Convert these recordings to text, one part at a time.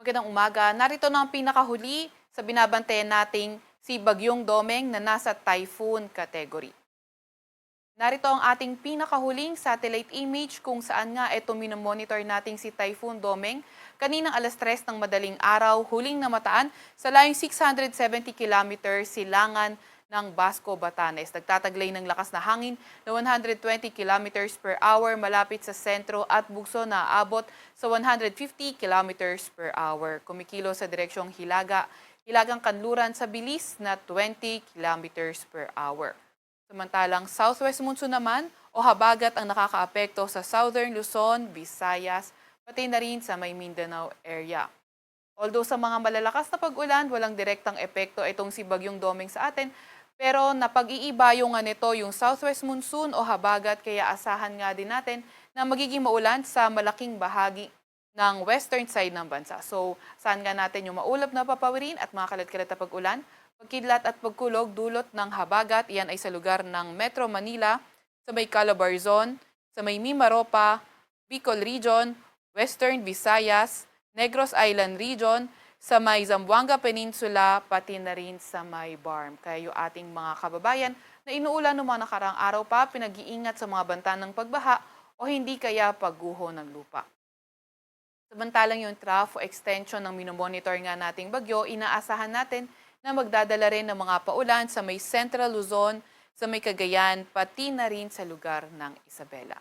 Magandang umaga. Narito na ang pinakahuli sa binabantayan nating si Bagyong Domeng na nasa typhoon category. Narito ang ating pinakahuling satellite image kung saan nga ito minomonitor nating si Typhoon Domeng kaninang alas 3 ng madaling araw, huling namataan sa layong 670 kilometers silangan ng Basco, Batanes. Nagtataglay ng lakas na hangin na 120 kilometers per hour malapit sa sentro at bugso na aabot sa 150 kilometers per hour. Kumikilo sa direksyong hilagang kanluran sa bilis na 20 kilometers per hour. Samantalang southwest monsoon naman o habagat ang nakakaapekto sa southern Luzon, Visayas, pati na rin sa may Mindanao area. Although sa mga malalakas na pag-ulan, walang direktang epekto itong si Bagyong Domeng sa atin, pero napag-iiba yung nito yung southwest monsoon o habagat kaya asahan nga din natin na magiging maulan sa malaking bahagi ng western side ng bansa. So, saan nga natin yung maulap na papawirin at mga kalat-kalat na pag-ulan? Pagkidlat at pagkulog dulot ng habagat, iyan ay sa lugar ng Metro Manila, sa may Calabarzon, sa may Mimaropa, Bicol Region, Western Visayas, Negros Island Region, sa may Zamboanga Peninsula, pati na rin sa may Barm. Kaya yung ating mga kababayan na inuulan ng mga nakaraang araw pa, pinag-iingat sa mga banta ng pagbaha o hindi kaya pagguho ng lupa. Samantalang yung trough o extension ng minomonitor nga nating bagyo, inaasahan natin na magdadala rin ng mga paulan sa may Central Luzon, sa may Cagayan, pati na rin sa lugar ng Isabela.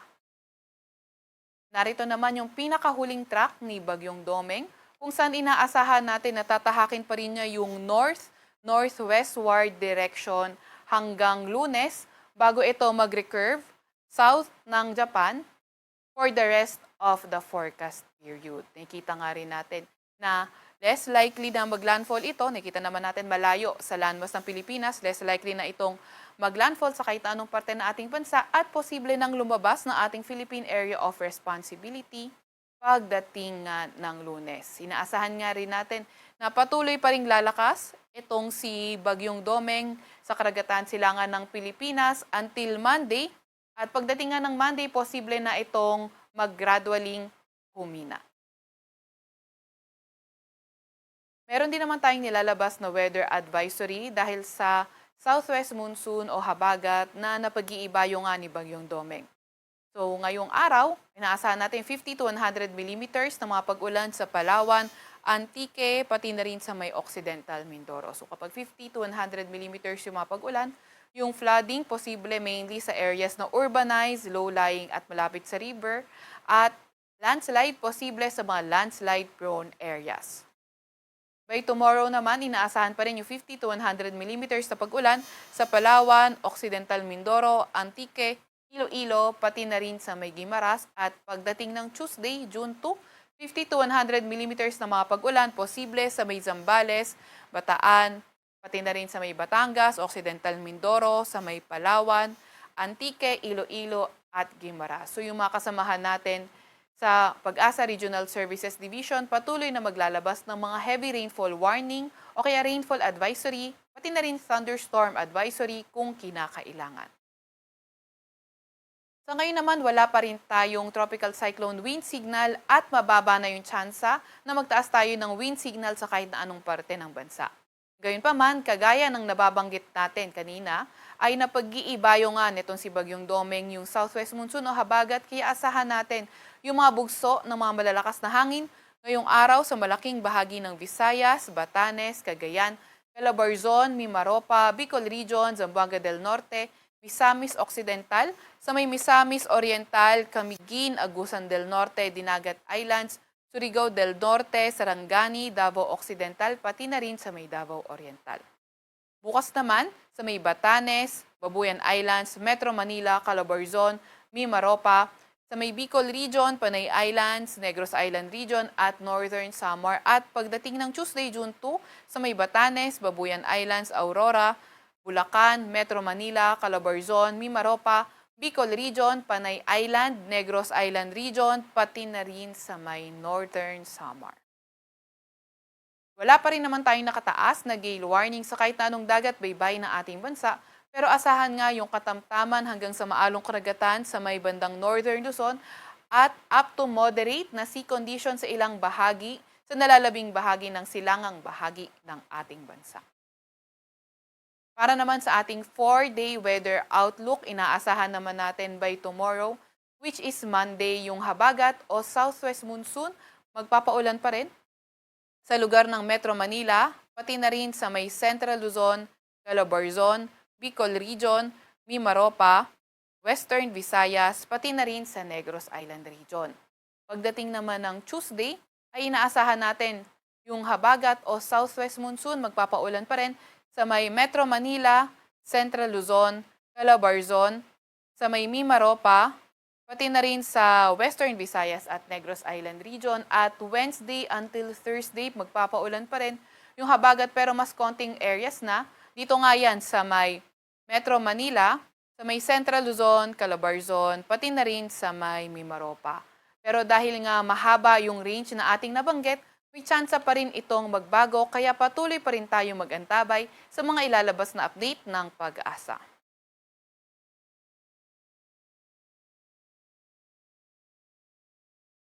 Narito naman yung pinakahuling track ni Bagyong Domeng, kung saan inaasahan natin na tatahakin pa rin niya yung north-northwestward direction hanggang Lunes bago ito mag-recurve south ng Japan for the rest of the forecast period. Nakikita nga rin natin na less likely na maglandfall ito. Nakita naman natin malayo sa landmass ng Pilipinas. Less likely na itong maglandfall sa kahit anong parte ng ating bansa at posible nang lumabas ng ating Philippine Area of Responsibility pagdating ng Lunes. Inaasahan nga rin natin na patuloy pa ring lalakas itong si Bagyong Domeng sa karagatan silangan ng Pilipinas until Monday. At pagdating nga ng Monday, posible na itong mag-gradualing humina. Meron din naman tayong nilalabas na weather advisory dahil sa southwest monsoon o habagat na napag-iiba yung nga ni Bagyong Domeng. So ngayong araw, inaasahan natin 50 to 100 millimeters na mga pag-ulan sa Palawan, Antique, pati na rin sa may Occidental Mindoro. So kapag 50 to 100 millimeters yung mga pag-ulan, yung flooding posible mainly sa areas na urbanized, low-lying at malapit sa river, at landslide posible sa mga landslide-prone areas. By tomorrow naman, inaasahan pa rin yung 50 to 100 millimeters na pag-ulan sa Palawan, Occidental Mindoro, Antique, Iloilo, pati na rin sa may Guimaras. At pagdating ng Tuesday, June 2, 50 to 100 millimeters na mga pag-ulan posible sa may Zambales, Bataan, pati na rin sa may Batangas, Occidental Mindoro, sa may Palawan, Antique, Iloilo at Guimaras. So yung mga kasamahan natin sa Pag-asa Regional Services Division, patuloy na maglalabas ng mga heavy rainfall warning o kaya rainfall advisory, pati na rin thunderstorm advisory kung kinakailangan. Sa ngayon naman, wala pa rin tayong tropical cyclone wind signal at mababa na yung tsansa na magtaas tayo ng wind signal sa kahit na anong parte ng bansa. Gayunpaman, kagaya ng nababanggit natin kanina, ay napag-iibayo nga nitong si Bagyong Domeng yung southwest monsoon o habagat, kaya asahan natin yung mga bugso ng mga malalakas na hangin ngayong araw sa malaking bahagi ng Visayas, Batanes, Cagayan, Calabarzon, Mimaropa, Bicol Region, Zamboanga del Norte, Misamis Occidental, sa may Misamis Oriental, Camiguin, Agusan del Norte, Dinagat Islands, Surigao del Norte, Sarangani, Davao Occidental, pati na rin sa may Davao Oriental. Bukas naman sa may Batanes, Babuyan Islands, Metro Manila, Calabarzon, Mimaropa, sa may Bicol Region, Panay Islands, Negros Island Region at Northern Samar. At pagdating ng Tuesday, June 2, sa may Batanes, Babuyan Islands, Aurora, Bulacan, Metro Manila, Calabarzon, Mimaropa, Bicol Region, Panay Island, Negros Island Region, pati na rin sa may Northern Samar. Wala pa rin naman tayong nakataas na gale warning sa kahit na anong dagat baybay ng ating bansa, pero asahan nga yung katamtaman hanggang sa maalong karagatan sa may bandang Northern Luzon at up to moderate na sea condition sa ilang bahagi sa nalalabing bahagi ng silangang bahagi ng ating bansa. Para naman sa ating 4-day weather outlook, inaasahan naman natin by tomorrow, which is Monday, yung habagat o southwest monsoon, magpapaulan pa rin sa lugar ng Metro Manila, pati na rin sa may Central Luzon, Calabarzon, Bicol Region, Mimaropa, Western Visayas, pati na rin sa Negros Island Region. Pagdating naman ng Tuesday, ay inaasahan natin yung habagat o southwest monsoon magpapaulan pa rin sa may Metro Manila, Central Luzon, Calabarzon, sa may Mimaropa, pati na rin sa Western Visayas at Negros Island Region. At Wednesday until Thursday, magpapaulan pa rin yung habagat pero mas konting areas na. Dito nga yan sa may Metro Manila, sa may Central Luzon, Calabarzon, pati na rin sa may Mimaropa. Pero dahil nga mahaba yung range na ating nabanggit, may tsansa pa rin itong magbago kaya patuloy pa rin tayo mag-antabay sa mga ilalabas na update ng Pag-asa.